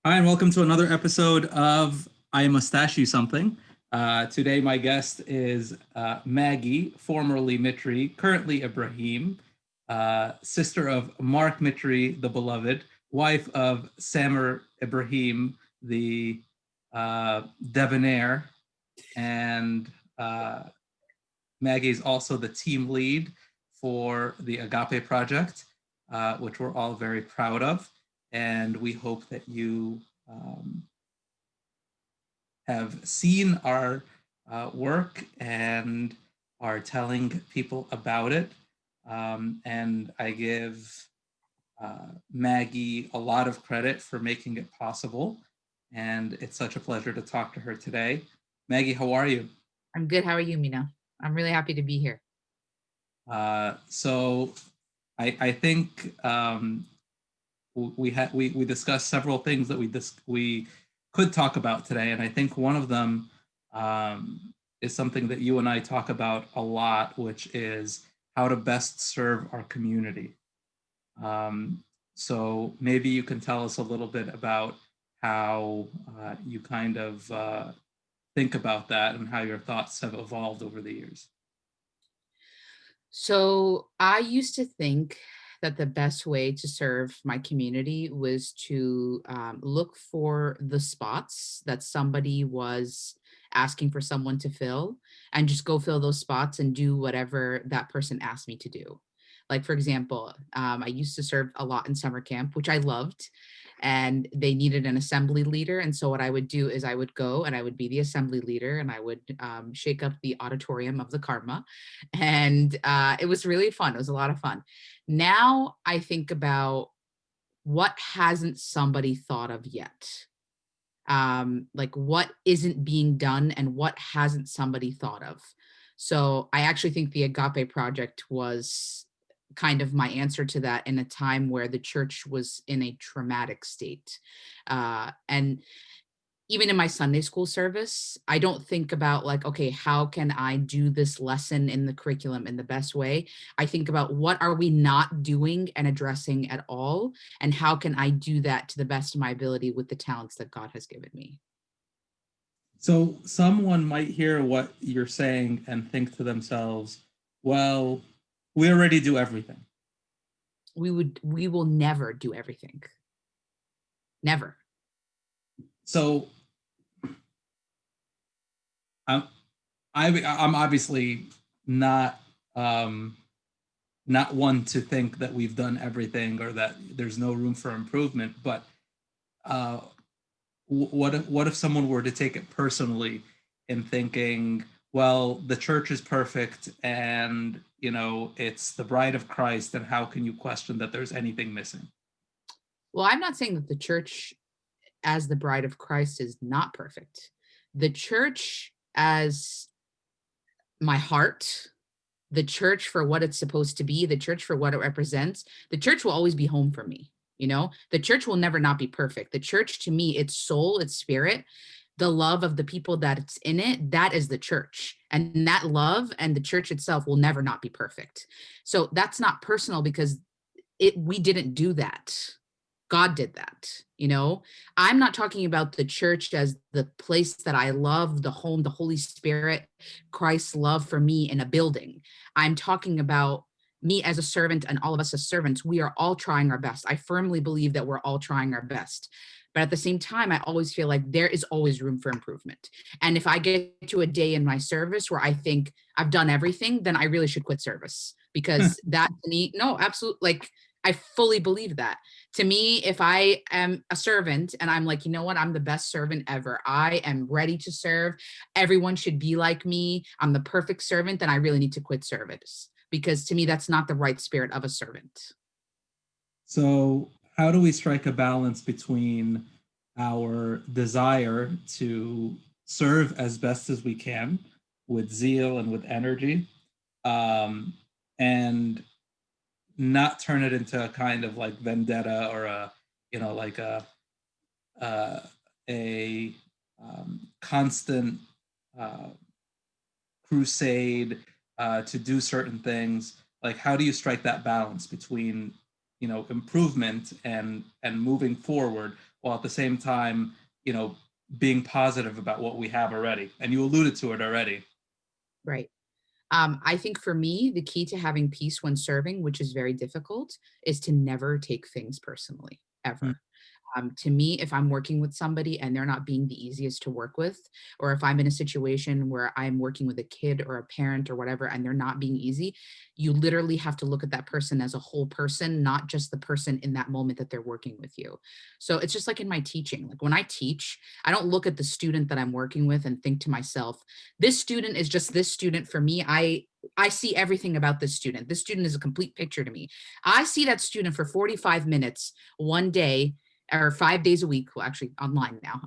Hi, and welcome to another episode of I Mustache You Something. Today, my guest is Maggie, formerly Mitri, currently Ibrahim, sister of Mark Mitri, the beloved, wife of Samer Ibrahim, the debonair, and Maggie is also the team lead for the Agape Project, which we're all very proud of. And we hope that you have seen our work and are telling people about it. And I give Maggie a lot of credit for making it possible. And it's such a pleasure to talk to her today. Maggie, how are you? I'm good. How are you, Mina? I'm really happy to be here. So I think we discussed several things that we could talk about today, and I think one of them is something that you and I talk about a lot, which is how to best serve our community. So maybe you can tell us a little bit about how you kind of think about that and how your thoughts have evolved over the years. So I used to think that the best way to serve my community was to look for the spots that somebody was asking for someone to fill and just go fill those spots and do whatever that person asked me to do. Like, for example, I used to serve a lot in summer camp, which I loved, and they needed an assembly leader. And so, what I would do is I would go and I would be the assembly leader and I would shake up the auditorium of the Karma, and it was really fun. It was a lot of fun. Now I think about what hasn't somebody thought of yet. Like what isn't being done and what hasn't somebody thought of. So I actually think the Agape Project was kind of my answer to that in a time where the church was in a traumatic state. And even in my Sunday school service, I don't think about like, okay, how can I do this lesson in the curriculum in the best way? I think about what are we not doing and addressing at all, and how can I do that to the best of my ability with the talents that God has given me. So someone might hear what you're saying and think to themselves, well, we already do everything. We will never do everything. Never. So I'm I'm obviously not um, not one to think that we've done everything or that there's no room for improvement. But uh, what if someone were to take it personally in thinking, well, the church is perfect and it's the bride of Christ, and how can you question that there's anything missing? Well, I'm not saying that the church as the bride of Christ is not perfect. The church as my heart, the church for what it's supposed to be, the church for what it represents, the church will always be home for me. The church will never not be perfect. The church to me, its soul, its spirit, the love of the people that it's in it, that is the church. And that love and the church itself will never not be perfect. So that's not personal because we didn't do that. God did that. I'm not talking about the church as the place that I love, the home, the Holy Spirit, Christ's love for me in a building. I'm talking about me as a servant and all of us as servants. We are all trying our best. I firmly believe that we're all trying our best. But at the same time, I always feel like there is always room for improvement. And if I get to a day in my service where I think I've done everything, then I really should quit service because that to me, no, absolutely. Like, I fully believe that. To me, if I am a servant and I'm like, you know what, I'm the best servant ever, I am ready to serve, everyone should be like me, I'm the perfect servant, then I really need to quit service because to me, that's not the right spirit of a servant. So, how do we strike a balance between our desire to serve as best as we can with zeal and with energy, um, and not turn it into a kind of like vendetta or like uh, a constant uh, crusade to do certain things? Like, how do you strike that balance between improvement and moving forward while at the same time, you know, being positive about what we have already. And you alluded to it already. Right. I think for me, the key to having peace when serving, which is very difficult, is to never take things personally, Mm. ever. To me, if I'm working with somebody and they're not being the easiest to work with, or if I'm in a situation where I'm working with a kid or a parent or whatever, and they're not being easy, you literally have to look at that person as a whole person, not just the person in that moment that they're working with you. So it's just like in my teaching. Like when I teach, I don't look at the student that I'm working with and think to myself, this student is just this student for me. I see everything about this student. This student is a complete picture to me. I see that student for 45 minutes one day or 5 days a week. Well, actually online now,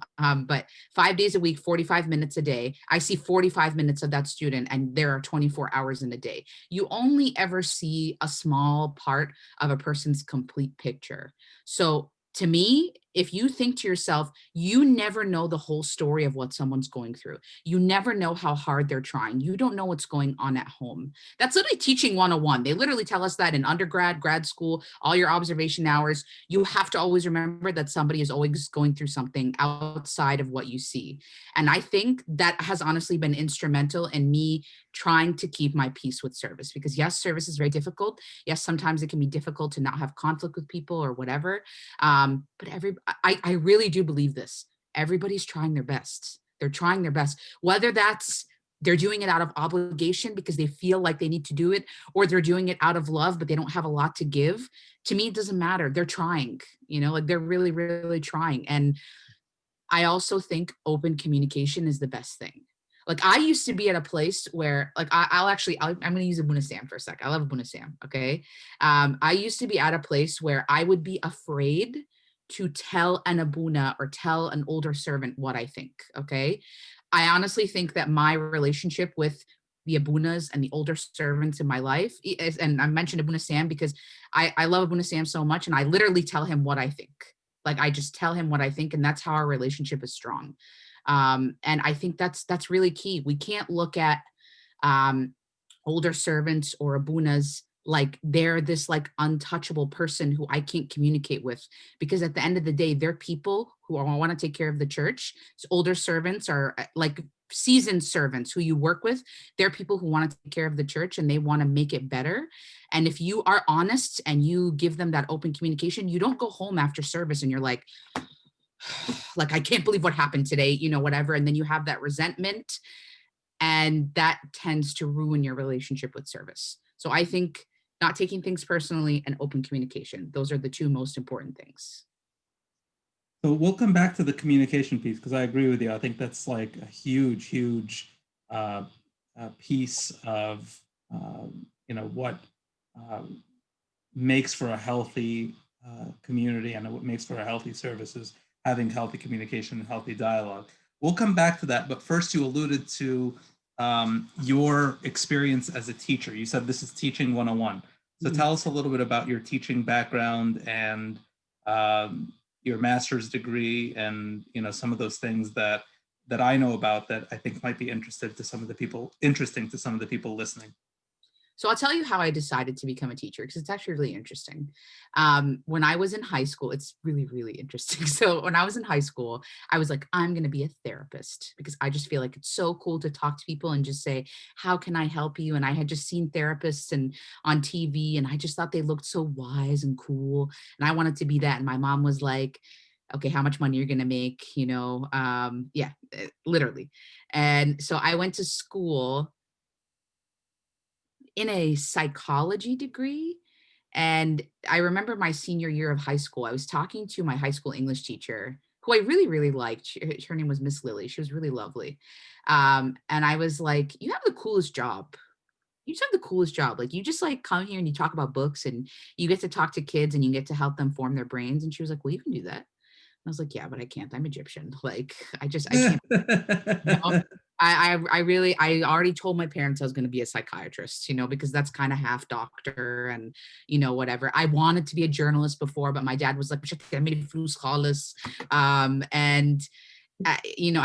but 5 days a week, 45 minutes a day. I see 45 minutes of that student, and there are 24 hours in a day. You only ever see a small part of a person's complete picture. So to me, if you think to yourself, you never know the whole story of what someone's going through. You never know how hard they're trying. You don't know what's going on at home. That's literally teaching 101. They literally tell us that in undergrad, grad school, all your observation hours. You have to always remember that somebody is always going through something outside of what you see. And I think that has honestly been instrumental in me trying to keep my peace with service, because yes, service is very difficult. Yes, sometimes it can be difficult to not have conflict with people or whatever. But I really do believe this. Everybody's trying their best. They're trying their best, whether that's they're doing it out of obligation because they feel like they need to do it, or they're doing it out of love, but they don't have a lot to give. To me, it doesn't matter. They're trying, like they're really, really trying. And I also think open communication is the best thing. Like I used to be at a place where like I'm going to use Abuna Sam for a sec. I love Abuna Sam. Okay. I used to be at a place where I would be afraid to tell an Abuna or tell an older servant what I think. Okay. I honestly think that my relationship with the Abunas and the older servants in my life, and I mentioned Abuna Sam because I love Abuna Sam so much, and I literally tell him what I think. Like I just tell him what I think, and that's how our relationship is strong. And I think that's really key. We can't look at um, older servants or abunas like they're this like untouchable person who I can't communicate with, because at the end of the day, they're people who want to take care of the church. So older servants are like seasoned servants who you work with. They're people who want to take care of the church and they want to make it better. And if you are honest and you give them that open communication, you don't go home after service and you're like I can't believe what happened today, whatever. And then you have that resentment, and that tends to ruin your relationship with service. So I think not taking things personally and open communication, those are the two most important things. So we'll come back to the communication piece because I agree with you. I think that's like a huge, huge uh, piece of what um, makes for a healthy community and what makes for a healthy service is having healthy communication and healthy dialogue. We'll come back to that, but first you alluded to your experience as a teacher. You said this is teaching 101. So Mhm. tell us a little bit about your teaching background and um, your master's degree, and some of those things that I know about that I think might be interesting to some of the people listening. So I'll tell you how I decided to become a teacher because it's actually really interesting. When I was in high school, it's really, really interesting. So when I was in high school, I was like, I'm going to be a therapist because I just feel like it's so cool to talk to people and just say, how can I help you? And I had just seen therapists and on TV, and I just thought they looked so wise and cool. And I wanted to be that. And my mom was like, okay, how much money you're going to make, yeah, literally. And so I went to school in a psychology degree. And I remember my senior year of high school, I was talking to my high school English teacher, who I really, really liked. Her name was Miss Lily. She was really lovely. And I was like, you have the coolest job. You just have the coolest job. Like you just like come here and you talk about books and you get to talk to kids and you get to help them form their brains. And she was like, well, you can do that. And I was like, yeah, but I can't. I'm Egyptian. Like I can't. No, I really I already told my parents I was gonna be a psychiatrist, because that's kinda half doctor and, whatever. I wanted to be a journalist before, but my dad was like, "مش هتعملي فلوس خالص." And, at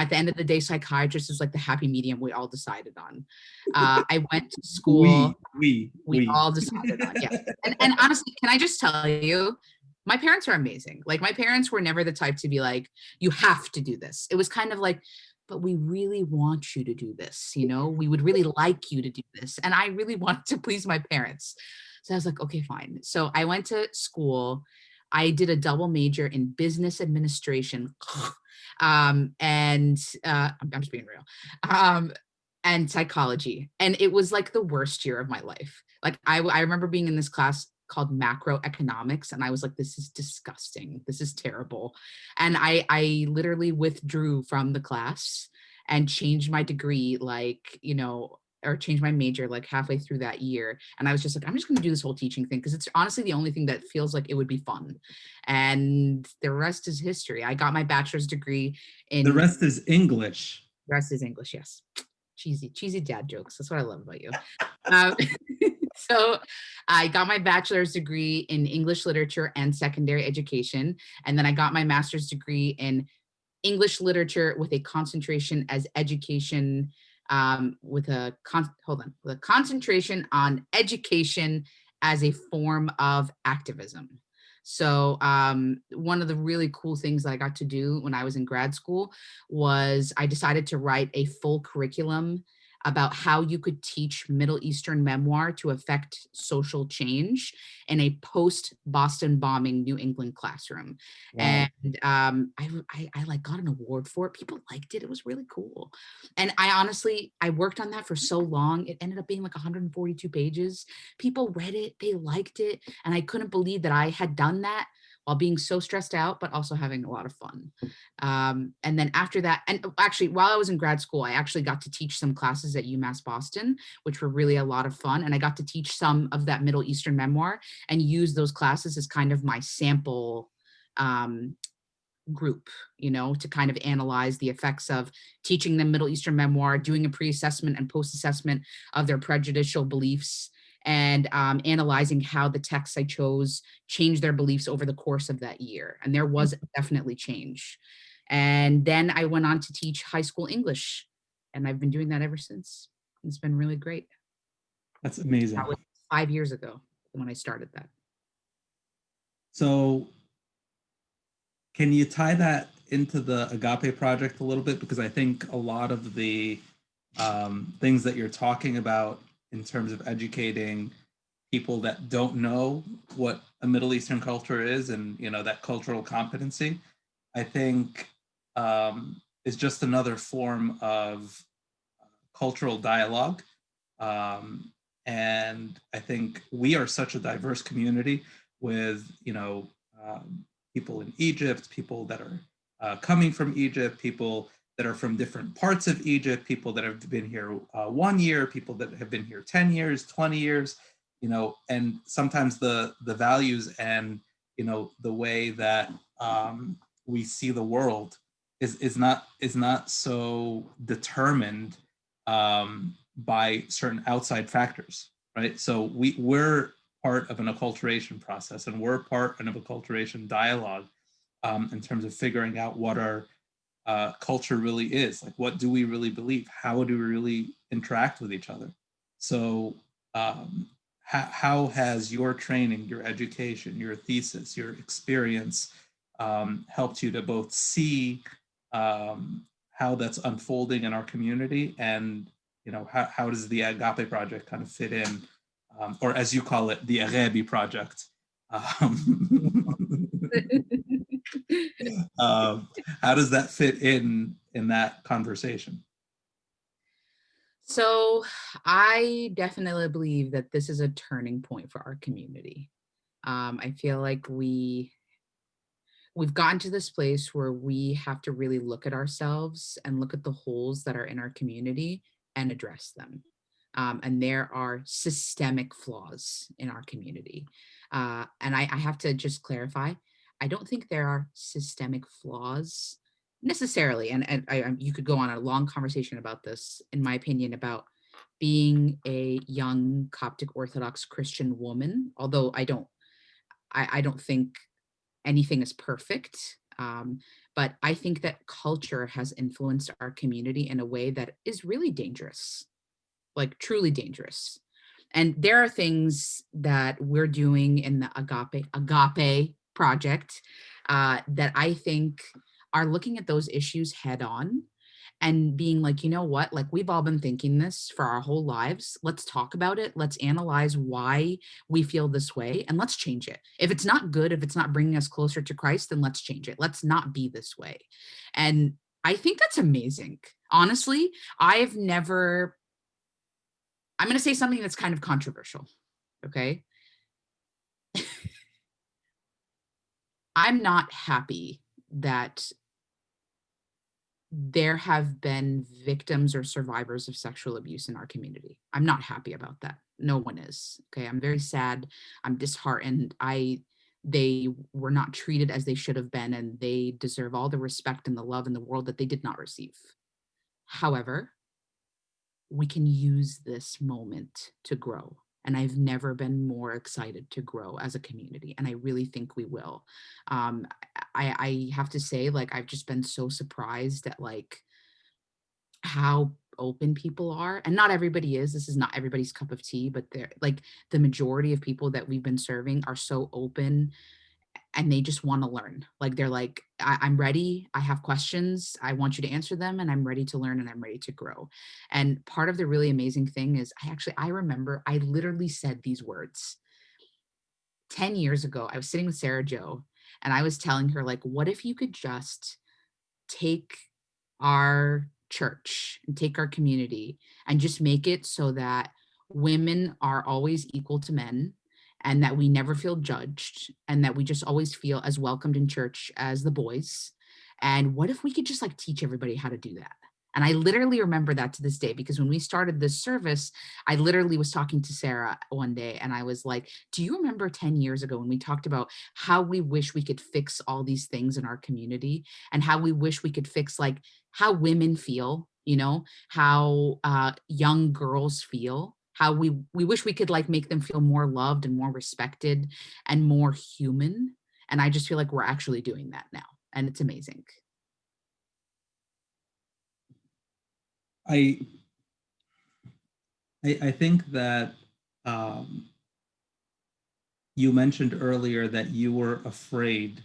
the end of the day, psychiatrist was like the happy medium we all decided on. I went to we school. we We we all decided on, yes. And honestly, can I just tell you, My parents are amazing. Like, my parents were never the type to be like, "You have to do this." It was kind of like, "But we really want you to do this, you know? We would really like you to do this." And I really wanted to please my parents. So I was like, "Okay, fine." So I went to school. I did a double major in business administration, and, I'm just being real, um, and psychology, and it was, like, the worst year of my life. Like, I remember being in this class called macroeconomics, and I was like, "This is disgusting. This is terrible." And I literally withdrew from the class and changed my degree, like, or changed my major, like, halfway through that year, and I was just like, "I'm just gonna do this whole teaching thing because it's honestly the only thing that feels like it would be fun." And the rest is history. I got my bachelor's degree The in rest is English. the rest is English, yes. Cheesy dad jokes. That's what I love about you. Um, so I got my bachelor's degree in English literature and secondary education. And then I got my master's degree in English literature with a concentration as education, with a concentration on education as a form of activism. So one of the really cool things that I got to do when I was in grad school was I decided to write a full curriculum about how you could teach Middle Eastern memoir to affect social change in a post Boston bombing New England classroom. And Wow. I like got an award for it. People liked it. It was really cool. And I honestly, I worked on that for so long. It ended up being like 142 pages. People read it, they liked it, and I couldn't believe that I had done that while being so stressed out, but also having a lot of fun. And then after that, and actually, while I was in grad school, I actually got to teach some classes at UMass Boston, which were really a lot of fun. And I got to teach some of that Middle Eastern memoir and use those classes as kind of my sample um, group, to kind of analyze the effects of teaching them Middle Eastern memoir, doing a pre assessment and post assessment of their prejudicial beliefs, and analyzing how the texts I chose changed their beliefs over the course of that year. And there was definitely change. And then I went on to teach high school English, and I've been doing that ever since. It's been really great. That's That amazing. was 5 years ago when I started that. So, can you tie that into the Agape project a little bit? Because I think a lot of the things that you're talking about in terms of educating people that don't know what a Middle Eastern culture is, and that cultural competency, I think is just another form of cultural dialogue. And I think we are such a diverse community with, people in Egypt, people that are coming from Egypt, people that are from different parts of Egypt, people that have been here 1 year, people that have been here 10 years, 20 years, and sometimes the values and, the way that we see the world is not so determined by certain outside factors, right? So we're part of an acculturation process, and we're part of an acculturation dialogue in terms of figuring out what our culture really is. Like, what do we really believe? How do we really interact with each other? So, how has your training, your education, your thesis, your experience helped you to both see how that's unfolding in our community, and how does the Agape project kind of fit in, or as you call it, the Arabi project? um, how does that fit in that conversation? So I definitely believe that this is a turning point for our community. I feel like we've gotten to this place where we have to really look at ourselves and look at the holes that are in our community and address them. And there are systemic flaws in our community. And I have to just clarify, I don't think there are systemic flaws necessarily. And you could go on a long conversation about this, in my opinion, about being a young Coptic Orthodox Christian woman, although I don't think anything is perfect. But I think that culture has influenced our community in a way that is really dangerous, like truly dangerous. And there are things that we're doing in the agape project that I think are looking at those issues head on and being like, you know what, like we've all been thinking this for our whole lives. Let's talk about it. Let's analyze why we feel this way and let's change it. If it's not good, if it's not bringing us closer to Christ, then let's change it. Let's not be this way. And I think that's amazing. Honestly, I've never, I'm going to say something that's kind of controversial. Okay. I'm not happy that there have been victims or survivors of sexual abuse in our community. I'm not happy about that. No one is. Okay. I'm very sad. I'm disheartened. They were not treated as they should have been, and they deserve all the respect and the love in the world that they did not receive. However, we can use this moment to grow. And I've never been more excited to grow as a community. And I really think we will. I have to say, like, I've just been so surprised at like how open people are. And not everybody is. This is not everybody's cup of tea, but they're like the majority of people that we've been serving are so open and they just want to learn. Like they're like, I'm ready. I have questions. I want you to answer them, and I'm ready to learn and I'm ready to grow. And part of the really amazing thing is I remember I literally said these words 10 years ago. I was sitting with Sarah Joe and I was telling her, like, what if you could just take our church and take our community and just make it so that women are always equal to men and that we never feel judged and that we just always feel as welcomed in church as the boys. And what if we could just like teach everybody how to do that? And I literally remember that to this day because when we started this service, I literally was talking to Sarah one day and I was like, do you remember 10 years ago when we talked about how we wish we could fix all these things in our community and how we wish we could fix like how women feel, you know, how young girls feel, how we wish we could like make them feel more loved and more respected and more human. And I just feel like we're actually doing that now. And it's amazing. I I think that um, you mentioned earlier that you were afraid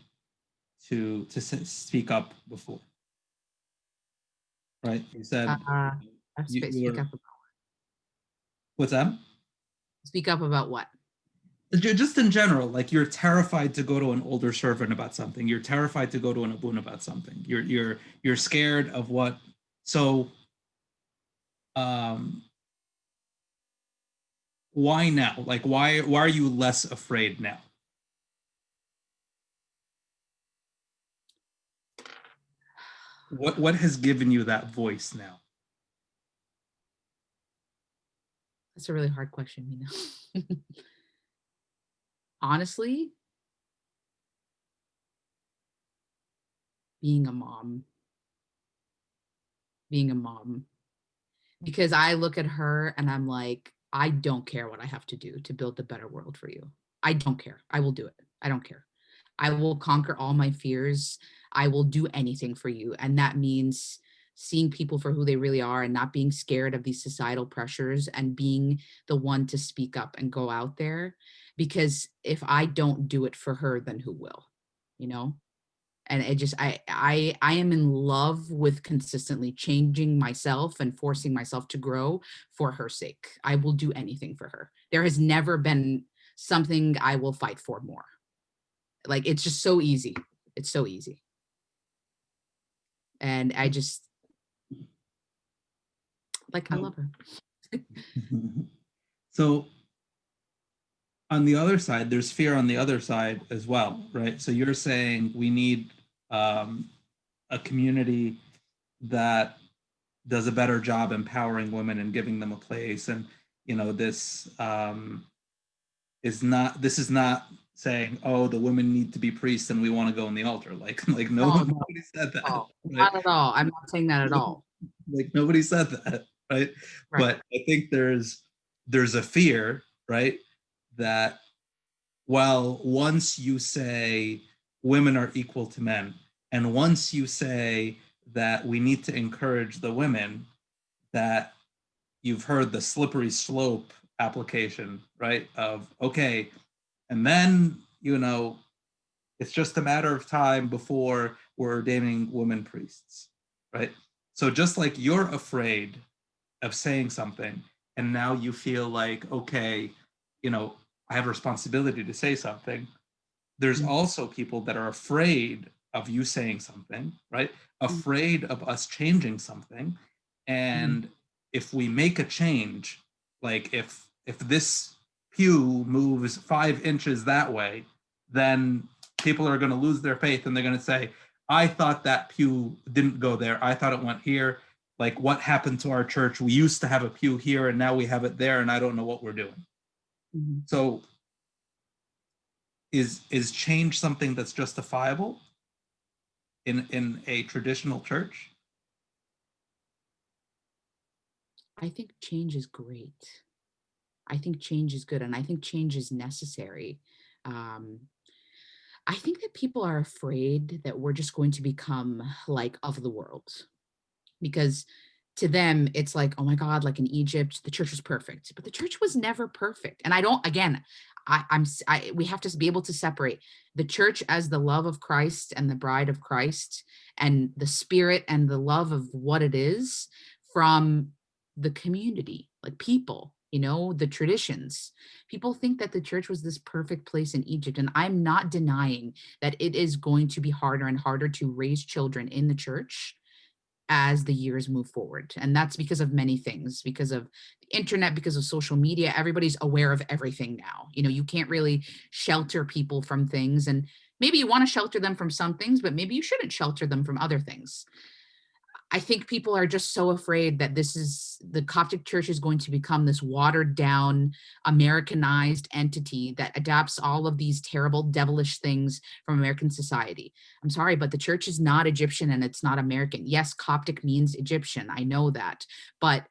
to speak up before, right? You said Uh, you speak were. up. What's that? Speak up about what? Just in general, like you're terrified to go to an older servant about something. You're terrified to go to an abun about something. You're scared of what. So um, why now? Like why are you less afraid now? What has given you that voice now? That's a really hard question, you know. Honestly, being a mom, being a mom, because I look at her and I'm like, I don't care what I have to do to build a better world for you. I don't care. I will do it. I don't care. I will conquer all my fears. I will do anything for you. And that means seeing people for who they really are and not being scared of these societal pressures and being the one to speak up and go out there. Because if I don't do it for her, then who will? You know? And it just I am in love with consistently changing myself and forcing myself to grow for her sake. I will do anything for her. There has never been something I will fight for more. Like it's just so easy. It's so easy. And I just like I So, love her. so on the other side, there's fear on the other side as well, right? So you're saying we need um, a community that does a better job empowering women and giving them a place, and this this is not saying, oh, the women need to be priests and we want to go on the altar. Like no, No, no, nobody said that, no, right? not at all. I'm not saying that at all. Like nobody said that, right? Right. But I think there's a fear, right, that, well, once you say women are equal to men, and once you say that we need to encourage the women, that you've heard the slippery slope application, right? Of okay, and then It's just a matter of time before we're ordaining women priests, right? So just like you're afraid of saying something, and now you feel like, okay, you know, I have a responsibility to say something. There's Mhm, also people that are afraid of you saying something, right? mhm, Afraid of us changing something. mhm, And if we make a change, like if this pew moves 5 inches that way, then people are going to lose their faith and they're going to say, I thought that pew didn't go there. I thought it went here. Like, what happened to our church? We used to have a pew here and now we have it there, and I don't know what we're doing. mhm. So is change something that's justifiable in a traditional church? I think change is great. I think change is good, and I think change is necessary. Um, I think that people are afraid that we're just going to become like of the world, because to them it's like, oh my god, like in Egypt the church was perfect, but the church was never perfect. And I don't, again, we have to be able to separate the church as the love of Christ and the bride of Christ and the spirit and the love of what it is from the community, like people, the traditions. People think that the church was this perfect place in Egypt, and I'm not denying that it is going to be harder and harder to raise children in the church as the years move forward. And that's because of many things, because of the internet, because of social media. Everybody's aware of everything now. You can't really shelter people from things. And maybe you want to shelter them from some things, but maybe you shouldn't shelter them from other things. I think people are just so afraid that the Coptic church is going to become this watered down, Americanized entity that adapts all of these terrible, devilish things from American society. I'm sorry, but the church is not Egyptian and it's not American. Yes, Coptic means Egyptian. I know that. But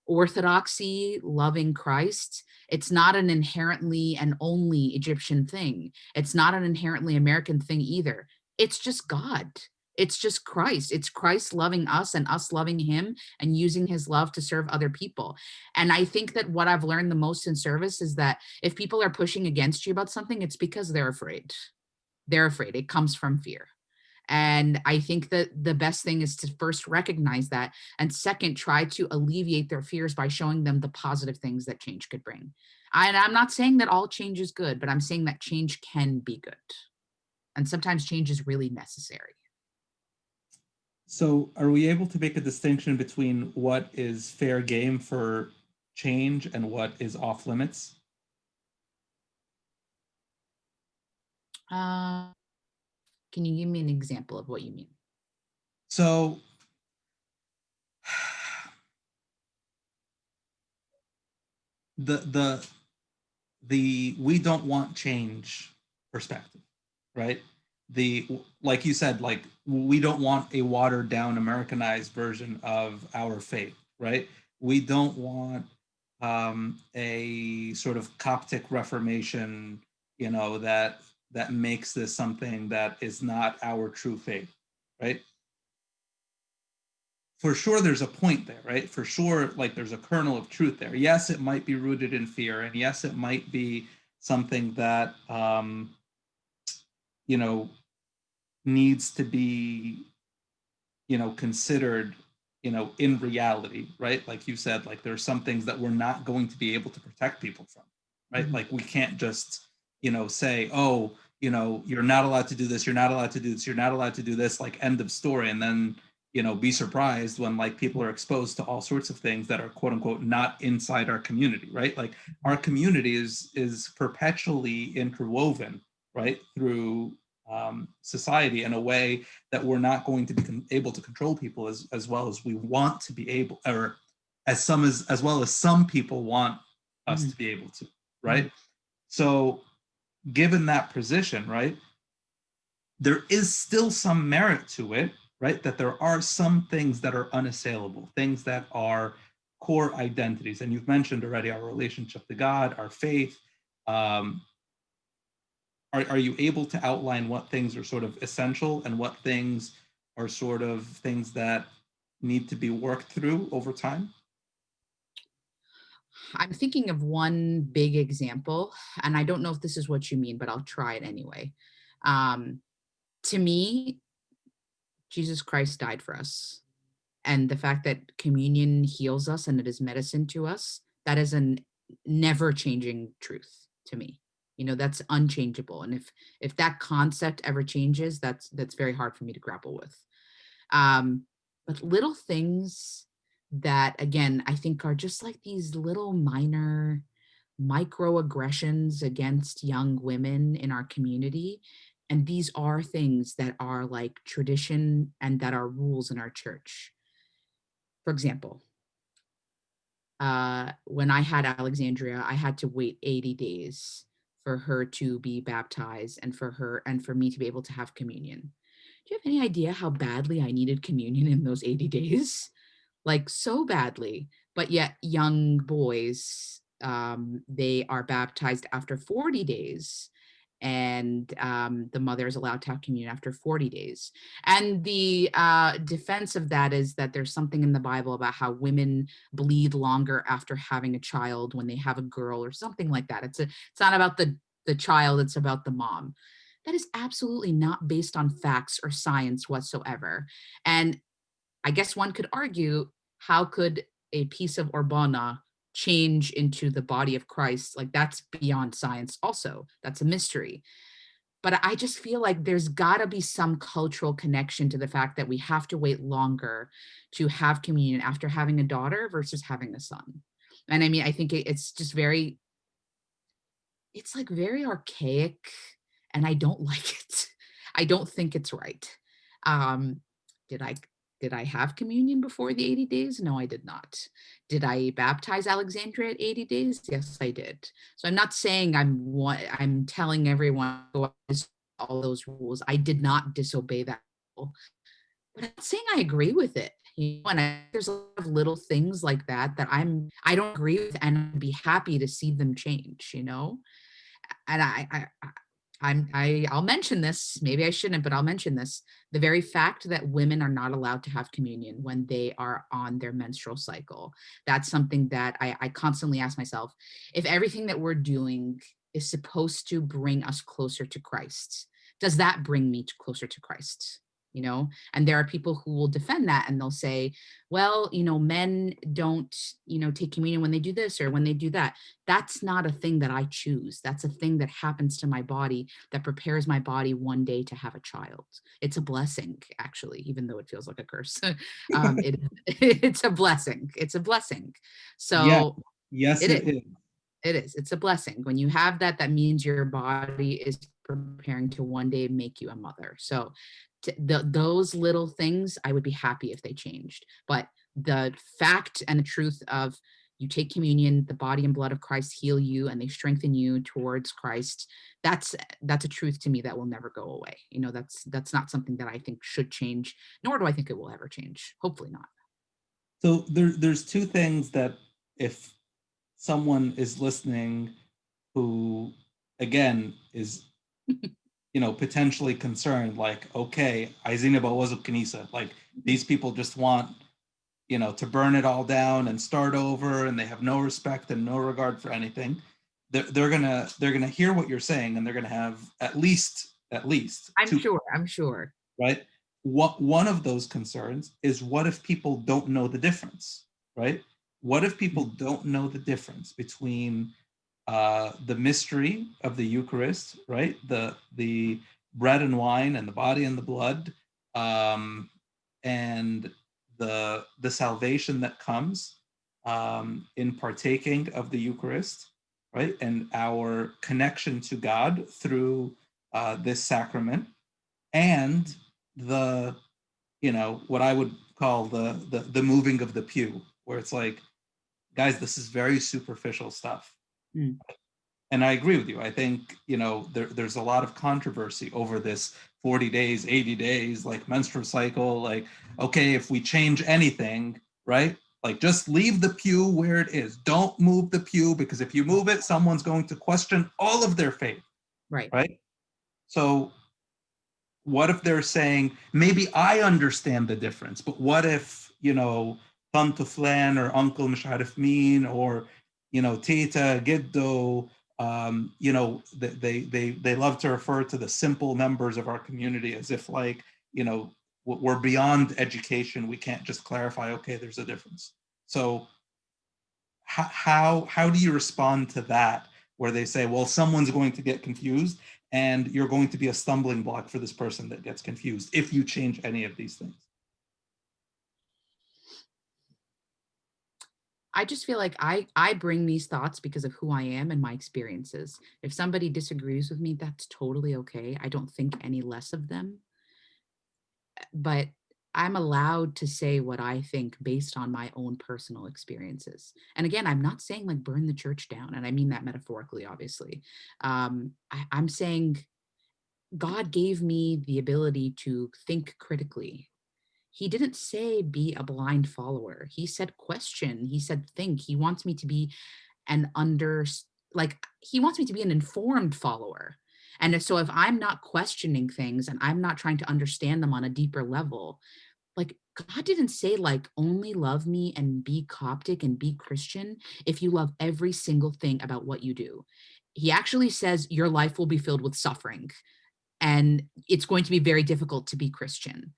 orthodoxy, loving Christ, it's not an inherently and only Egyptian thing. It's not an inherently American thing either. It's just God. It's just Christ. It's Christ loving us and us loving him and using his love to serve other people. And I think that what I've learned the most in service is that if people are pushing against you about something, it's because they're afraid. They're afraid. It comes from fear. And I think that the best thing is to first recognize that. And second, try to alleviate their fears by showing them the positive things that change could bring. And I'm not saying that all change is good, but I'm saying that change can be good. And sometimes change is really necessary. So are we able to make a distinction between what is fair game for change and what is off limits? Uh, can you give me an example of what you mean? So the the we don't want change perspective, right? The Like you said, like we don't want a watered down Americanized version of our faith, right? We don't want a sort of Coptic Reformation, that makes this something that is not our true faith, right? For sure there's a point there, right? For sure, like there's a kernel of truth there. Yes, it might be rooted in fear, and yes, it might be something that you know needs to be considered in reality, right? Like you said, like there's some things that we're not going to be able to protect people from, right? Mhm, Like we can't just say, oh, you're not allowed to do this, you're not allowed to do this, you're not allowed to do this, like end of story. And then be surprised when like people are exposed to all sorts of things that are quote unquote not inside our community, right? Like our community is perpetually interwoven, right, through society in a way that we're not going to be able to control people as well as we want to be able, or as well as some people want us mhm, to be able to, mhm, right? So given that position, right, there is still some merit to it, right? That there are some things that are unassailable, things that are core identities. And you've mentioned already our relationship to God, our faith. Um, are you able to outline what things are sort of essential and what things are sort of things that need to be worked through over time? I'm thinking of one big example, and I don't know if this is what you mean, but I'll try it anyway. Um, to me, Jesus Christ died for us. And the fact that communion heals us and it is medicine to us, that is an never changing truth to me. That's unchangeable. And if that concept ever changes, that's very hard for me to grapple with. Um, but little things that, again, I think are just like these little minor microaggressions against young women in our community. And these are things that are like tradition and that are rules in our church. For example, when I had Alexandria, I had to wait 80 days for her to be baptized and for me to be able to have communion. Do you have any idea how badly I needed communion in those 80 days? Like so badly. But yet young boys, they are baptized after 40 days, and the mother is allowed to have communion after 40 days. And the defense of that is that there's something in the Bible about how women bleed longer after having a child when they have a girl or something like that. It's not about the child, it's about the mom. That is absolutely not based on facts or science whatsoever. And I guess one could argue, how could a piece of Urbana change into the body of Christ? Like, that's beyond science also. That's a mystery. But I just feel like there's got to be some cultural connection to the fact that we have to wait longer to have communion after having a daughter versus having a son. And I mean, I think it's just it's like very archaic, and I don't like it. I don't think it's right. Um, did I did I have communion before the 80 days? No, I did not. Did I baptize Alexandria at 80 days? Yes, I did. So I'm not saying I'm telling everyone to go out and all those rules. I did not disobey that rule, but I'm not saying I agree with it. And there's a lot of little things like that that I don't agree with, and I'd be happy to see them change. And I'll mention this. Maybe I shouldn't, but I'll mention this. The very fact that women are not allowed to have communion when they are on their menstrual cycle. That's something that I constantly ask myself. If everything that we're doing is supposed to bring us closer to Christ, does that bring me closer to Christ? And there are people who will defend that, and they'll say, well, men don't, take communion when they do this or when they do that. That's not a thing that I choose. That's a thing that happens to my body that prepares my body one day to have a child. It's a blessing, actually, even though it feels like a curse. It's a blessing. It's a blessing. Yeah, So yes, it is. it is. It is. It's a blessing. When you have that, that means your body is preparing to one day make you a mother. So those little things, I would be happy if they changed. But the fact and the truth of, you take communion, the body and blood of Christ heal you and they strengthen you towards Christ. That's a truth to me that will never go away. That's not something that I think should change, nor do I think it will ever change. Hopefully not. So there's two things that, if someone is listening who, again, is potentially concerned, like, okay, Aizina Bawazuk Kanisa, like these people just want, to burn it all down and start over, and they have no respect and no regard for anything. They're gonna hear what you're saying, and they're gonna have at least I'm two, sure. I'm sure. right? One of those concerns is, what if people don't know the difference, right? What if people don't know the difference between the mystery of the Eucharist, right? The bread and wine and the body and the blood, and the salvation that comes in partaking of the Eucharist, right? And our connection to God through this sacrament, and the what I would call the moving of the pew, where it's like, guys, this is very superficial stuff. Mm. And I agree with you. I think, there's a lot of controversy over this 40 days, 80 days, like menstrual cycle. Like, okay, if we change anything, right? Like, just leave the pew where it is. Don't move the pew, because if you move it, someone's going to question all of their faith, Right. right? So, what if they're saying, maybe I understand the difference, but what if, Tanto Flan or Uncle Misharif Mean, or, Tita, Giddo, They love to refer to the simple members of our community as if like, we're beyond education. We can't just clarify, okay, there's a difference. So how do you respond to that, where they say, well, someone's going to get confused and you're going to be a stumbling block for this person that gets confused if you change any of these things? I just feel like I bring these thoughts because of who I am and my experiences. If somebody disagrees with me, that's totally okay. I don't think any less of them, but I'm allowed to say what I think based on my own personal experiences. And again, I'm not saying like burn the church down, and I mean that metaphorically, obviously. I'm saying God gave me the ability to think critically. He didn't say be a blind follower. He said question. He said think. He wants me to be an under like he wants me to be an informed follower. And so if I'm not questioning things and I'm not trying to understand them on a deeper level, like God didn't say like only love me and be Coptic and be Christian if you love every single thing about what you do. He actually says your life will be filled with suffering and it's going to be very difficult to be Christian.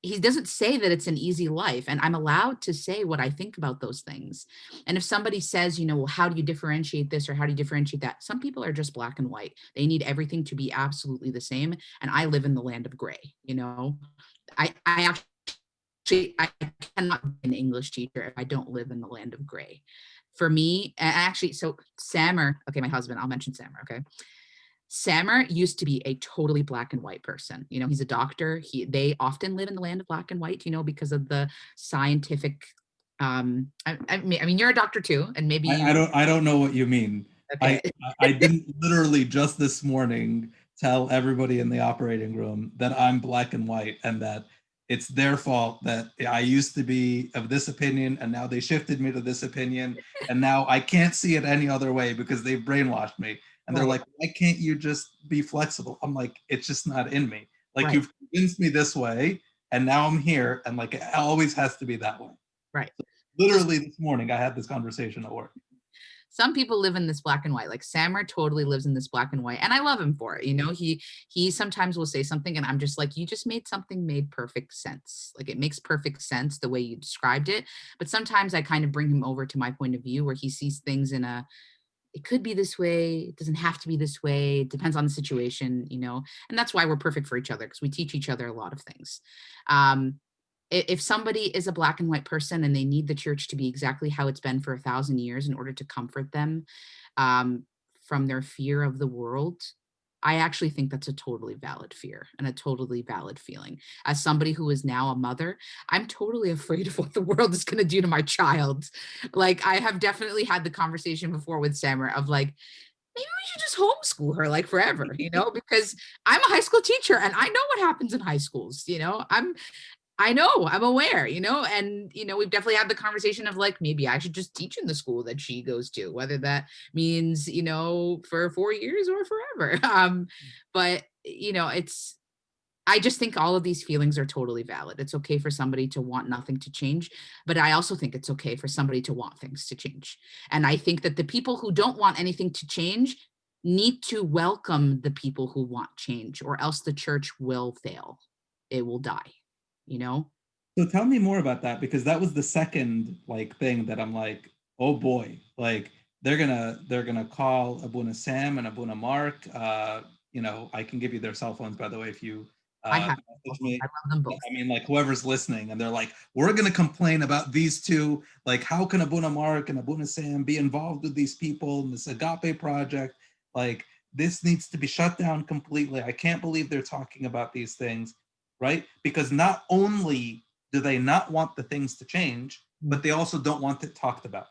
He doesn't say that it's an easy life, and I'm allowed to say what I think about those things. And if somebody says, well, how do you differentiate this or how do you differentiate that? Some people are just black and white. They need everything to be absolutely the same. And I live in the land of gray. I actually I cannot be an English teacher if I don't live in the land of gray. For me, actually, so Sammer, okay, my husband, I'll mention Sammer, okay. Sammer used to be a totally black and white person. He's a doctor. They often live in the land of black and white, because of the scientific. I mean, you're a doctor too, and maybe I you. don't know what you mean. Okay. I didn't literally just this morning tell everybody in the operating room that I'm black and white and that it's their fault that I used to be of this opinion and now they shifted me to this opinion and now I can't see it any other way because they've brainwashed me. And they're Right. like, why can't you just be flexible? I'm like, it's just not in me. Like Right. you've convinced me this way and now I'm here and like it always has to be that way. Right. So Literally this morning I had this conversation at work. some people live in this black and white. Like Sammer totally lives in this black and white, and I love him for it. He sometimes will say something, and I'm just like, you just made something made perfect sense. Like it makes perfect sense the way you described it. But sometimes I kind of bring him over to my point of view where he sees things in a it could be this way. It doesn't have to be this way. It depends on the situation. And that's why we're perfect for each other because we teach each other a lot of things. Um, if somebody is a black and white person and they need the church to be exactly how it's been for 1,000 years in order to comfort them um, from their fear of the world, I actually think that's a totally valid fear and a totally valid feeling. As somebody who is now a mother, I'm totally afraid of what the world is going to do to my child. Like, I have definitely had the conversation before with Sammer of like, maybe we should just homeschool her like forever, because I'm a high school teacher and I know what happens in high schools. I know, I'm aware, and we've definitely had the conversation of like, maybe I should just teach in the school that she goes to, whether that means, for 4 years or forever. But I just think all of these feelings are totally valid. It's okay for somebody to want nothing to change, but I also think it's okay for somebody to want things to change. And I think that the people who don't want anything to change need to welcome the people who want change, or else the church will fail. It will die, you know? So tell me more about that because that was the second like thing that I'm like, oh boy, like they're gonna call Abuna Sam and Abuna Mark. I can give you their cell phones by the way if you I have message me. I love them both. I mean, like whoever's listening, and they're like, we're gonna complain about these two. Like, how can Abuna Mark and Abuna Sam be involved with these people in this agape project? Like, this needs to be shut down completely. I can't believe they're talking about these things, right? Because not only do they not want the things to change, Mm. but they also don't want it talked about,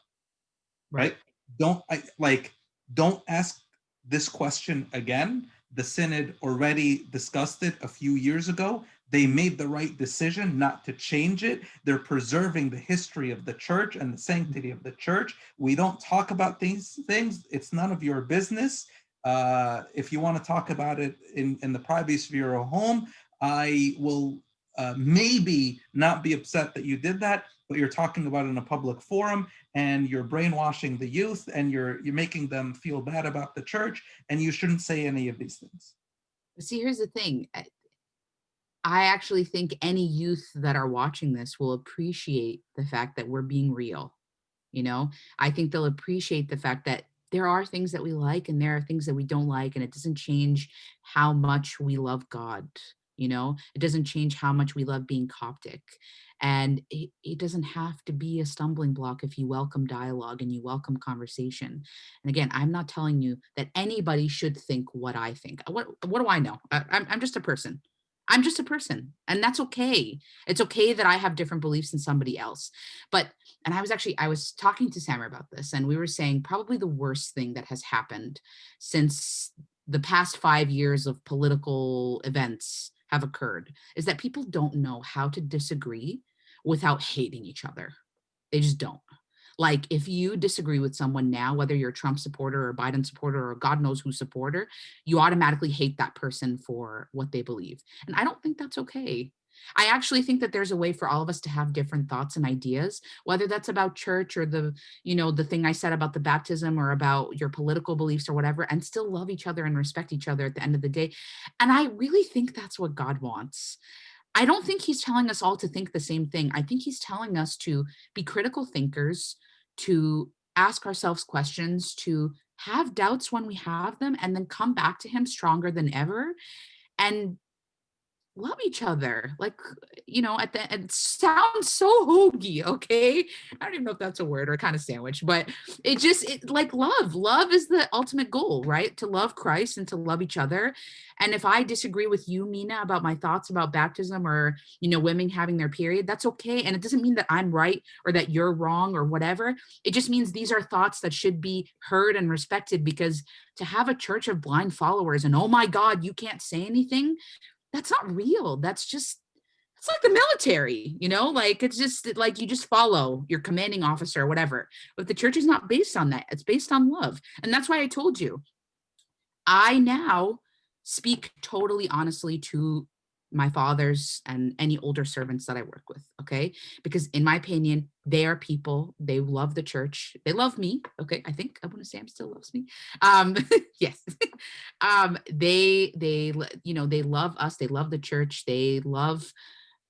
Right. right? Don't ask this question again. The synod already discussed it a few years ago. They made the right decision not to change it. They're preserving the history of the church and the sanctity of the church. We don't talk about these things. It's none of your business. If you want to talk about it in the privacy of your home, I will maybe not be upset that you did that, but you're talking about it in a public forum, and you're brainwashing the youth, and you're making them feel bad about the church, and you shouldn't say any of these things. See, here's the thing. I actually think any youth that are watching this will appreciate the fact that we're being real. You know, I think they'll appreciate the fact that there are things that we like and there are things that we don't like, and it doesn't change how much we love God. You know, it doesn't change how much we love being Coptic. And it doesn't have to be a stumbling block if you welcome dialogue and you welcome conversation. And again, I'm not telling you that anybody should think what I think. What do I know? I'm just a person. I'm just a person, and that's okay. It's okay that I have different beliefs than somebody else. But and I was talking to Sammer about this, and we were saying probably the worst thing that has happened since the past 5 years of political events have occurred is that people don't know how to disagree without hating each other. They just don't. Like, if you disagree with someone now, whether you're a Trump supporter or a Biden supporter or God knows who supporter, you automatically hate that person for what they believe. And I don't think that's okay. I actually think that there's a way for all of us to have different thoughts and ideas, whether that's about church or the thing I said about the baptism or about your political beliefs or whatever, and still love each other and respect each other at the end of the day. And I really think that's what God wants. I don't think he's telling us all to think the same thing. I think he's telling us to be critical thinkers, to ask ourselves questions, to have doubts when we have them, and then come back to him stronger than ever. And love each other. Like, at the it sounds so hokey, okay? I don't even know if that's a word or kind of sandwich, but it like love. Love is the ultimate goal, right? To love Christ and to love each other. And if I disagree with you, Mina, about my thoughts about baptism or, women having their period, that's okay. And it doesn't mean that I'm right or that you're wrong or whatever. It just means these are thoughts that should be heard and respected, because to have a church of blind followers and, oh my God, you can't say anything, that's not real. It's like the military, like it's just like you just follow your commanding officer or whatever. But the church is not based on that. It's based on love. And that's why I told you, I now speak totally honestly to my fathers and any older servants that I work with, okay? Because in my opinion, they are people, they love the church, they love me, okay? I think I want to say Sam still loves me. Um, yes. They love us, they love the church, they love,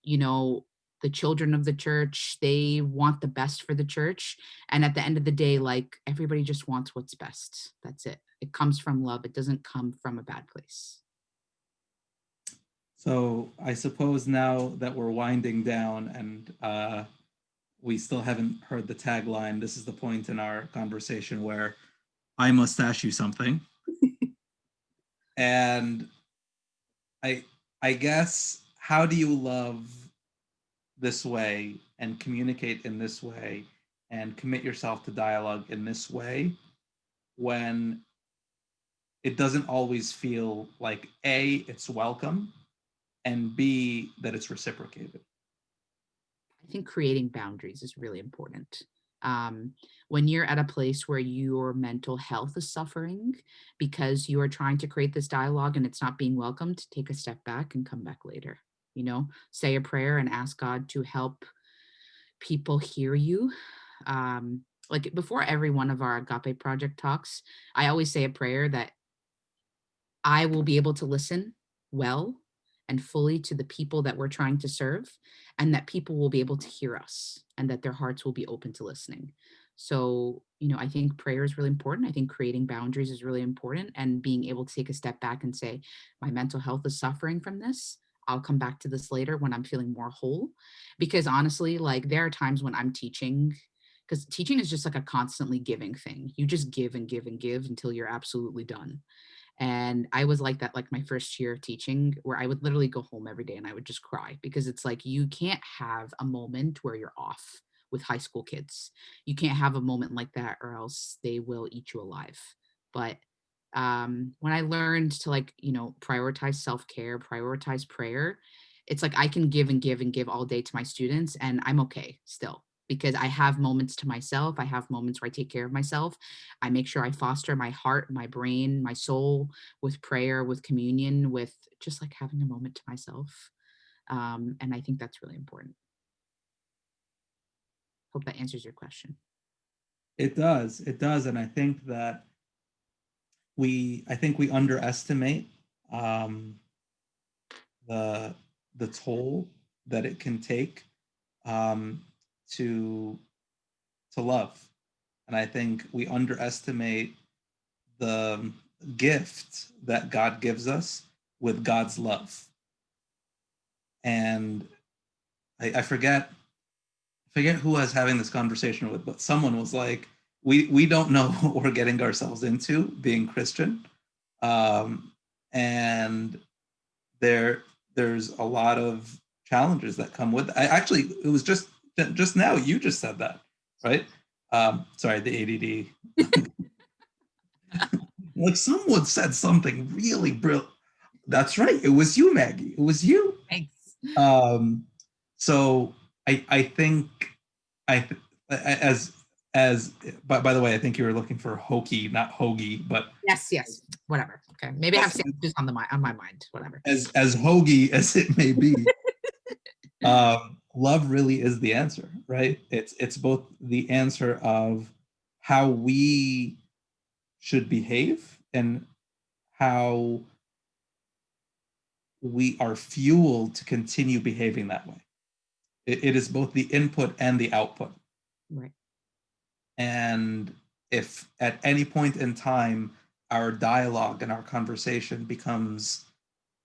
you know, the children of the church, they want the best for the church. And at the end of the day, like everybody just wants what's best. That's it. It comes from love. It doesn't come from a bad place. So I suppose now that we're winding down, and we still haven't heard the tagline, this is the point in our conversation where I must ask you something. And I I guess, how do you love this way and communicate in this way and commit yourself to dialogue in this way when it doesn't always feel like A, it's welcome, and B, that it's reciprocated? I think creating boundaries is really important. Um, when you're at a place where your mental health is suffering because you are trying to create this dialogue and it's not being welcomed, take a step back and come back later. Say a prayer and ask God to help people hear you. Like before every one of our Agape Project talks, I always say a prayer that I will be able to listen well and fully to the people that we're trying to serve, and that people will be able to hear us and that their hearts will be open to listening. So, I think prayer is really important. I think creating boundaries is really important, and being able to take a step back and say, my mental health is suffering from this. I'll come back to this later when I'm feeling more whole. Because honestly, like there are times when I'm teaching, because teaching is just like a constantly giving thing. You just give and give and give until you're absolutely done. And I was like that, like my first year of teaching, where I would literally go home every day and I would just cry, because it's like you can't have a moment where you're off with high school kids. You can't have a moment like that, or else they will eat you alive. But when I learned to, like, prioritize self-care, prioritize prayer, it's like I can give and give and give all day to my students and I'm okay still, because I have moments to myself. I have moments where I take care of myself. I make sure I foster my heart, my brain, my soul with prayer, with communion, with just like having a moment to myself. And I think that's really important. Hope that answers your question. It does, and I think we underestimate um, the the toll that it can take um, to love, and I think we underestimate the gift that God gives us with God's love. And I forget who I was having this conversation with, but someone was like, we don't know what we're getting ourselves into being Christian, um, and there there's a lot of challenges that come with it. I actually it was just now you just said that, right? Sorry, the ADD. Like someone said something really brilliant. That's right. It was you, Maggie. It was you. Thanks. Um, so I think I as as by the way, I think you were looking for hokey, not hoagie, but Yes, yes. Whatever. Okay. Maybe I have sandwiches on my mind. Whatever. as hoagie as it may be, love really is the answer, right? It's both the answer of how we should behave and how we are fueled to continue behaving that way. It is both the input and the output. Right. And if at any point in time our dialogue and our conversation becomes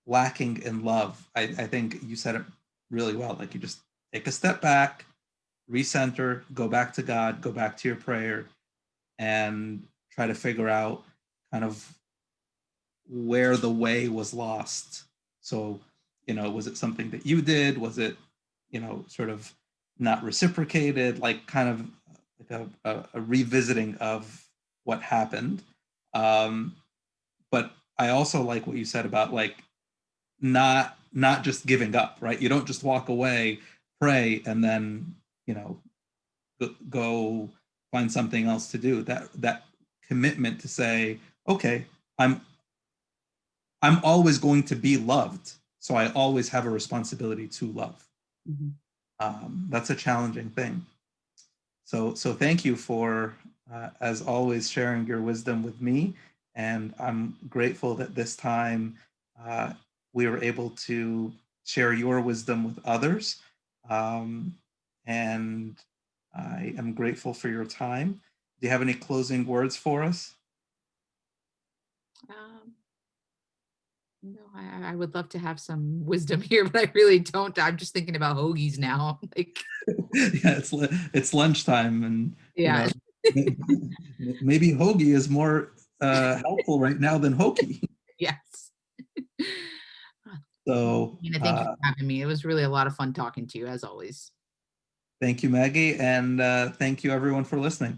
lacking in love, I think you said it really well. Like you just take a step back, recenter, go back to God, go back to your prayer, and try to figure out kind of where the way was lost. So, was it something that you did? Was it, sort of not reciprocated? Like kind of like a revisiting of what happened. Um, but I also like what you said about like not just giving up, right? You don't just walk away, pray, and then you know go find something else to do. That commitment to say, okay, I'm I'm always going to be loved, so I always have a responsibility to love. Mhm. That's a challenging thing. So thank you for, as always, sharing your wisdom with me, and I'm grateful that this time uh, we were able to share your wisdom with others, um, and I am grateful for your time. Do you have any closing words for us? Um, no, I would love to have some wisdom here, but I really don't. I'm just thinking about hoagies now. Like, Yeah, it's lunchtime, and yeah, maybe hoagie is more helpful right now than hokey. yes. So Nina, thank you for having me. It was really a lot of fun talking to you, as always. thank you, Maggie, and thank you everyone for listening.